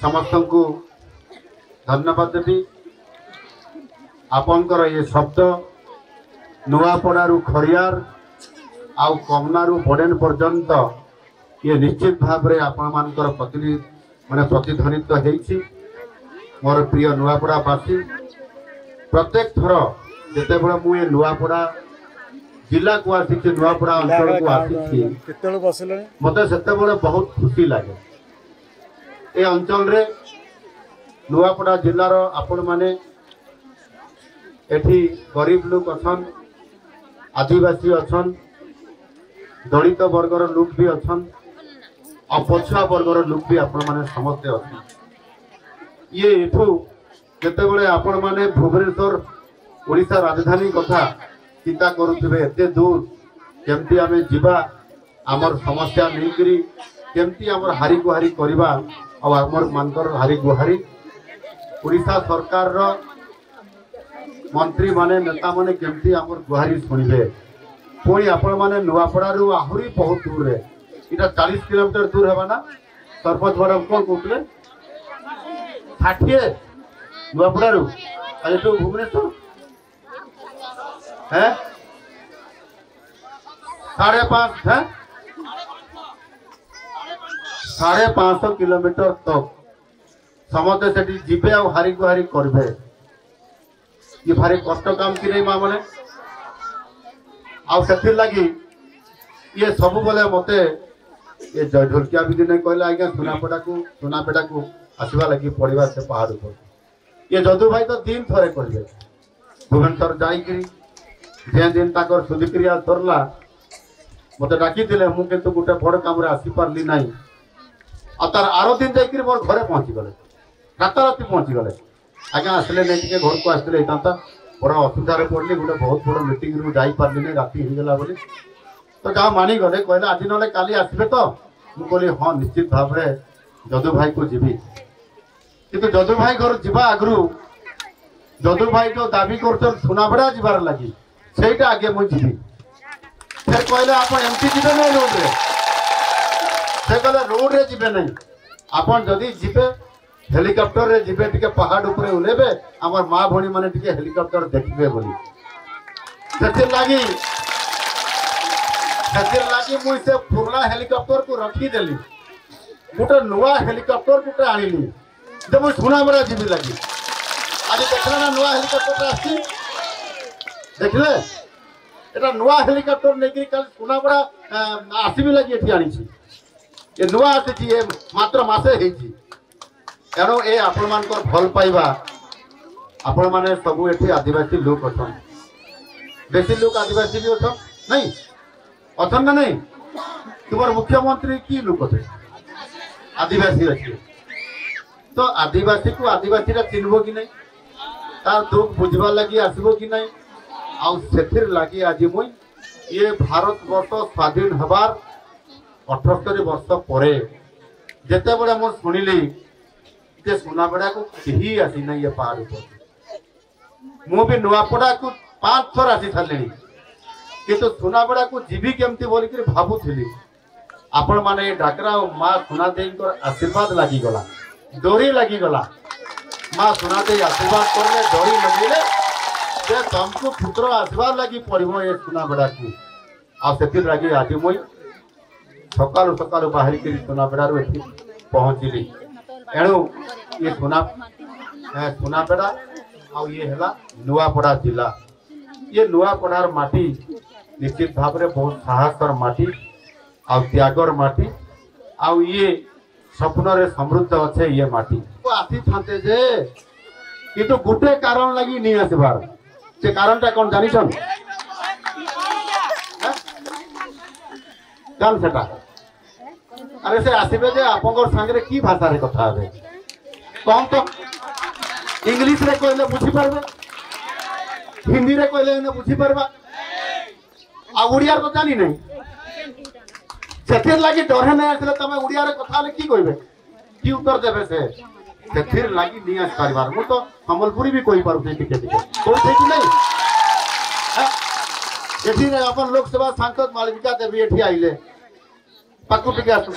समस्त को धन्यवाद देवी। आपणकर ये शब्द नुआपड़ारू खरियार आउ कमनारू बड़ेन पर्यंत ये निश्चित भाव में आपण मानकर प्रतिध्वनित होइछि। मोर प्रिय नुआपड़ावासी प्रत्येक थर जिते बड़े मुझे नुआपड़ा जिला को आसी नुआपड़ा अंचल को आसी मत से बहुत खुशी लगे। ये अंचल रे नुआपड़ा जिलार आपण माने एठी गरीब लोक अछन, आदिवासी अछन, दलित वर्गर लोक भी अछन और पछुआ वर्गर लोक भी आपण माने समस्ते अछन। ये एठू केते बळे आपण माने भुवनेश्वर ओडिशा राजधानी कथा चिंता करुथिबे एते दूर केमती आमे जिबा आमर समस्या नहीं करी केमती आमर हारी गुहारी करबा और आमर मानकर हारी गुहारी ओडिशा सरकार रो मंत्री माने नेता माने केमती आमर गुहारी सुनिबे। पुणी आपण माने नुआपड़ारू आहुरी बहुत दूर है, इटा 40 किलोमीटर दूर है ना। सरपंच मैडम कौन कहते 60 नुआपड़ारू अरे तो भुवनेश्वर है 5.5 है 550 किलोमीटर तक समस्ते से जीवे आ हारी गुहारी करबे। ये भारी कष्ट काम कि नहीं माँ मैंने आथिर लगी ये सब बोले मत ये ढोलकिया भी दिन कहला आज्ञा सुनापेटा को आसवा लगी पड़ा से पहाड़ पर ये जदू भाई तो दिन थरे कहले भुवनेश्वर जाकि जे दिन तक सुधिक्रिया सरला मत डाकी मुझे गोटे बड़ कम आसी पार्ली ना और तार आर दिन जाकि मोर घरे पहुँची गले रात राति पहुँची गले आज्ञा आसले नहीं टे घर को आसते होता बड़ा असुविधार पड़ली गोटे बहुत बड़ मीटिंग रू जाई पार्ली नहीं राति होगला बोली तो जहाँ मानी गले कहले आज ना काली आसबे तो मुझे हाँ निश्चित भाव में जदू भाई को जीवी किंतु जदू भाई घर जीवा आगु जदू भाई जो दाबी कर सुनाबड़ा जीवार लगी सेटा आगे मुझे जीवी फिर कहले आप एमती जीवे नहीं रोड रे से कहले रोड रे जीवे नहीं आपन जदि जीवे हेलिकॉप्टर रे जीवे टिके पहाड़ ऊपर उलेबे आमर माँ भणी माने टिके हेलिकॉप्टर देखबे बोली सेतिर लागी मुई से पुराना हेलिकॉप्टर को रखी देली गोटे नुआ हेलिकॉप्टर गोटे आनिली जब मुई सुनाबड़ा जीवी लगी आज देखले ना नुआ हेलिकॉप्टर आसी देखले एटा नुआ हेलिकॉप्टर लेके कल सुनाबड़ा आसीबी लगी एठी आनी छी ये नुआ आसी ये मात्र मासे हेची तेणु ए आपण मानकर भल पाइबा आपण माने सबु एठी आदिवासी लोक अछन बेसी लोक आदिवासी भी अछन नहीं अछन ना नहीं तुमर मुख्यमंत्री की लोक अछन आदिवासी अछि तो आदिवासी को आदिवासी रा चिन्हबो कि नहीं तार दुख बुझवा लगी आसबो कि नहीं आउ सेथिर लगी आज मुई ये भारत वर्ष स्वाधीन हबार 78 वर्ष परे जेते बड़े मो सुनिली जे सुनाबड़ा को कहीं आसी ना ये पहाड़ ऊपर मु भी नुआपड़ा को 5 थर आसी सारे किंतु सुनाबड़ा को जीवी केमती बोलिक भावुली आपण माने डाकरा माँ सुना दे आशीर्वाद लगी गला डोरी लगी गला माँ सुना दे आशीर्वाद करले डोरी लगे जे तुमको पुत्र आशीर्वाद लगी पड़ो ये सुनाबड़ा को आतिर लगी आज मुई सकालू सकालू बाहर कर सुनाबेड़ा पहुँचली एणु ये सुनाबेड़ा आउ ये है नुआपड़ा जिला ये नुआपड़ार माटी निश्चित भाव में बहुत साहसर माटी आ त्यागर माटी आउ ये स्वप्न रे समृद्ध अच्छे ये माटी आसी था जे किंतु गोटे कारण लगी नहीं आसबार से कारण टा कौन जानी जान सेटा अरे से आसबे जे आपंकर संगे की भाषा रे कथा हे कौन तो इंग्लिश रे कहले बुझी पारबे हिंदी रे कहले ने बुझी पारबा आ उड़िया तो जानी नहीं सेथिर लागी डरे नहीं आसले तमे उड़िया रे कथा ले की कहबे की उत्तर देबे से सेथिर लागी नहीं आस परिवार मु तो संबलपुरी भी कहि पारु टिके टिके कोई ठीक नहीं एठी रे अपन लोकसभा सांसद मालविका देवी एठी आइले पाकु टिके आसु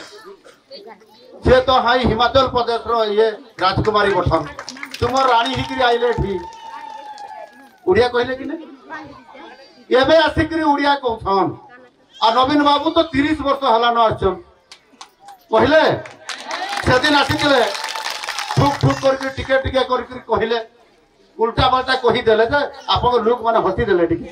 सी तो हाई हिमाचल प्रदेश रो ये राजकुमारी गठन तुम राणी हिकरी आइले ठीक उड़िया कहले कि नहीं एबे आसिकरी उड़िया कहछन आ नवीन बाबू तो 30 वर्ष हला न आछन कहले से दिन आसिले ठुक ठुक करके टिके टिके करके कहले उल्टा पाल्टा कही देले जे आपन लोक माने हसी देले टिके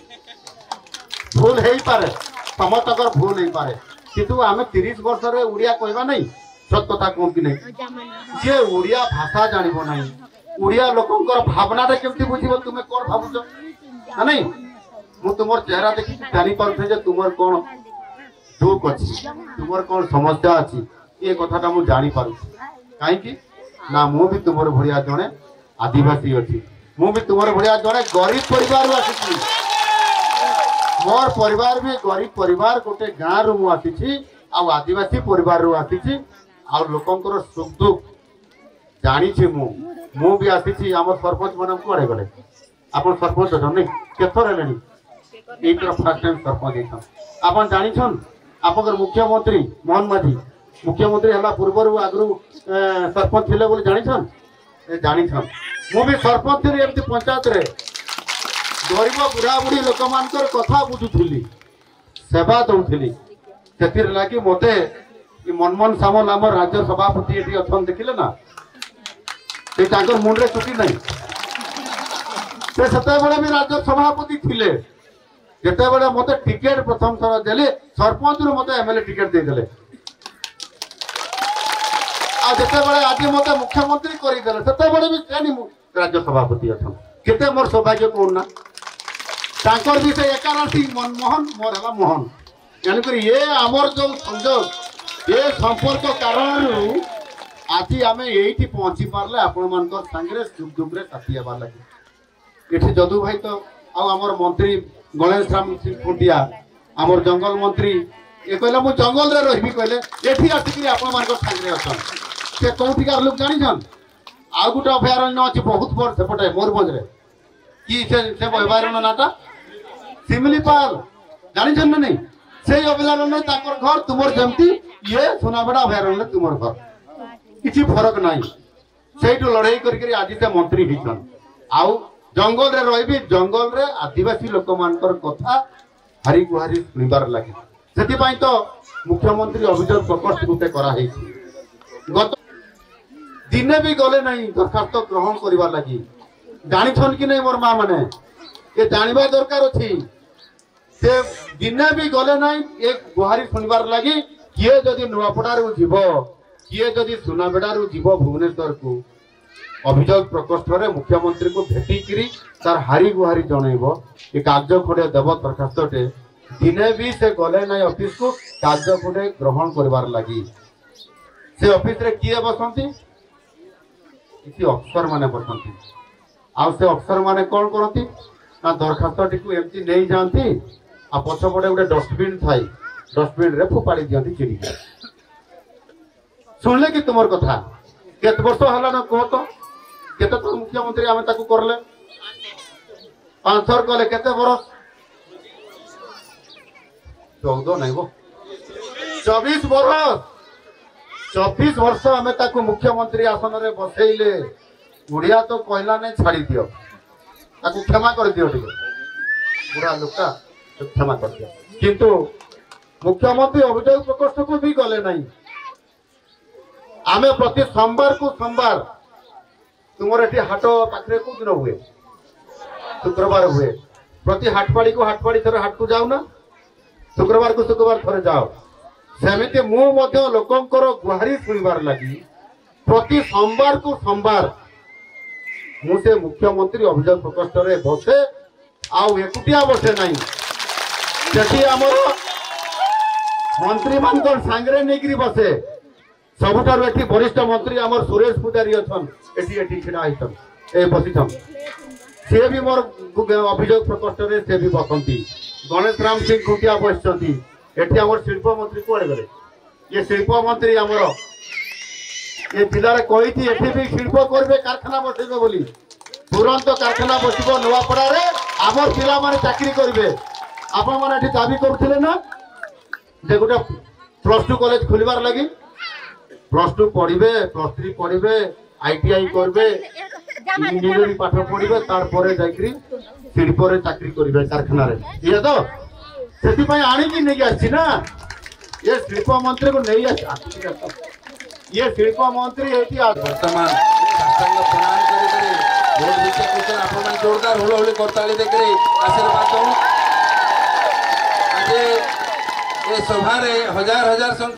भूल हेई पारे समतकर भूल हेई पारे किंतु आमे 30 वर्ष रे उड़िया कहबा नहीं सत कथा कहूं कि नहीं जे उड़िया भाषा जानिबो नहीं उड़िया लोकंकर भावना रे केमति बुझिबो तुमे कोन भाबुछ ना नहीं मु तुमर चेहरा देखि जानि पारथे जे तुमर कोन दुख अछि तुमर कोन समस्या अछि ए कथाटा मु जानि पारु काहे कि ना मु भी तुमर भड़िया जणे आदिवासी अछि मु भी तुमर भड़िया जणे गरीब परिवार रु आछि मोर परिवार भी गरीब परिवार गोटे गाँ रु मु आछि आ आदिवासी परिवार रु आछि आ लोकंकर सुख दुख जानी छी मु भी आसी आम सरपंच मान कड़े गले आप सरपंच अच्छा नहीं केथर है फर्स्ट टाइम सरपंच आप जानी आप मुख्यमंत्री मोहन माझी मुख्यमंत्री है पूर्वर आगु सरपंच थे बोली जानी मु भी सरपंच थी एमती पंचायत रे गरीब बुढ़ा बुढ़ी लोक मान कथा बुझुली सेवा दौली से लगी मते मनमोहन सामल आम राज्य सभापति ये अच्छा देखिले ना मुंडे चुटी नहीं भी राज्य सभापति थिले जेते मते टिकेट प्रथम थर देले सरपंच रु मते एमएलए टिकेट दे देले आ जेते आज मते मुख्यमंत्री करी देले सेते भी सेनी राज्य सभापति अच्छा केते मोर सौभाग्य कोन ना तांकर भी से एकाराशी मनमोहन मोर हला मोहन यानी कर ये आमर जो संजोग ये संपर्क कारण आज आम ये पहुंची पारे आपण सांगे सुख दुख साथी हबार लगे ये जदू भाई तो आमर मंत्री गणेश राम सिंह खुंटिया आमर जंगल मंत्री ये कहला मु जंगल रे रही कहले ये आसिक सांगे अच्छा से कौटिकार लोक जान आउ गोटे अभयारण्य अच्छी बहुत बड़ सेपटे मयूरभंज कि से अभयारण्य नाटा सिमलीपाल जानी ना नहीं से अभयारण्य घर तुमर जमती ये सोनाबेड़ा अभयारण्य तुमर घर किसी फरक नहीं से लड़ाई करके आज से मंत्री होन आउ जंगल रे रही जंगल रे आदिवासी लोक मानकर कथा हारी गुहारी शुणबार लगे से तो मुख्यमंत्री अभियोग प्रकोष्ठ गोटे कराई गत दिने भी गले नहीं दरखास्त ग्रहण करने लगी जानी कि नहीं मोर माँ मैंने ये जानवा दरकार अच्छी से दिने भी गले नहीं एक गुहारी शुणबार लगी किए जदि नुआपड़ारू जीव किए जदि सुनाबेड़ा जीव भुवनेश्वर को अभियोग प्रकोष्ठ में मुख्यमंत्री को भेटिकी तार हारी गुहारी जनइब ये कार्य खंडे देव दरखास्त दिने भी से गले ना ऑफिस को कार्य खंडे ग्रहण करबार लगी से ऑफिस रे किए बसंती किसी अफसर माने बसंती आ से अफसर माने कौन करती ना दरखास्त टी एमती नहीं जाती आ पछपटे गोटे डस्टबिन थाई डस्टबिन रे फोपाड़ी दियंती चिड़ी सुनले कि तुमर कथा केत वर्ष हला न कह तो केते तो मुख्यमंत्री आमे ताकू करले 5 थर कले केते बरस 14 नहीं वो 24 वर्ष आमे ताकू मुख्यमंत्री आसन रे बसैले बुढ़िया तो कहला नहीं छाड़ी दियो ताकू क्षमा कर दियो ठीक बुढ़ा लोका तो क्षमा कर दियो किंतु मुख्यमंत्री अभियोग प्रकोष्ठ को भी गले नहीं आमे प्रति सोमवार को सोमवार तुमर एटी हाट पाखरे को दिन हुए शुक्रवार हुए प्रति हाटपाड़ी को हाटपाड़ी थरे हाट को जाओ ना शुक्रवार को शुक्रवार थरे जाओ सेमिति मु मध्य लोकंकर गुहारी शुणबार लगी प्रति सोमवार को सोमवार मु से मुख्यमंत्री अभियोग प्रकोष्ठ रे बसे आउ एकुटिया बसे नहीं जेठी हमर मंत्री मान सांगरे नेकरी बसे सबुठार एटी वरिष्ठ मंत्री आमर सुरेश पुजारी अच्छा एटी छिड़ा होतन ए बसीछन से भी मोर अभियोग प्रकोष्ठ रे से भी बसंती गणेश राम सिंह खुंटिया बसचंती एटी आमर शिल्प मंत्री कोड़े गले ये शिल्प मंत्री आमर ये जिले कही एटी भी शिल्प करबे कारखाना बसेबे बोली तुरंत कारखाना बसिबो नुआपड़ा रे आमर पिला माने चाकरी करबे आपण माने एटी दाबी करथिले ना जे गोटे +2 कॉलेज खुलिबार लगी +2 पढ़े +3 पढ़े ITI करबे इंजीनियरिंग पाठ पढ़े तारपरे जाकरी शिल्परे चाकरी करबे कारखाना रे ये तो सेति पई आनी की नहीं आछि ना ये शिल्प मंत्री को नहीं आछि ये शिल्प मंत्री एटी वर्तमान साष्टांग प्रणाम करी भोट विषय क्वेश्चन आपण जोरदार हुलहुली करताली देखरे आशीर्वाद दो आज ए सभा रे हजार हजार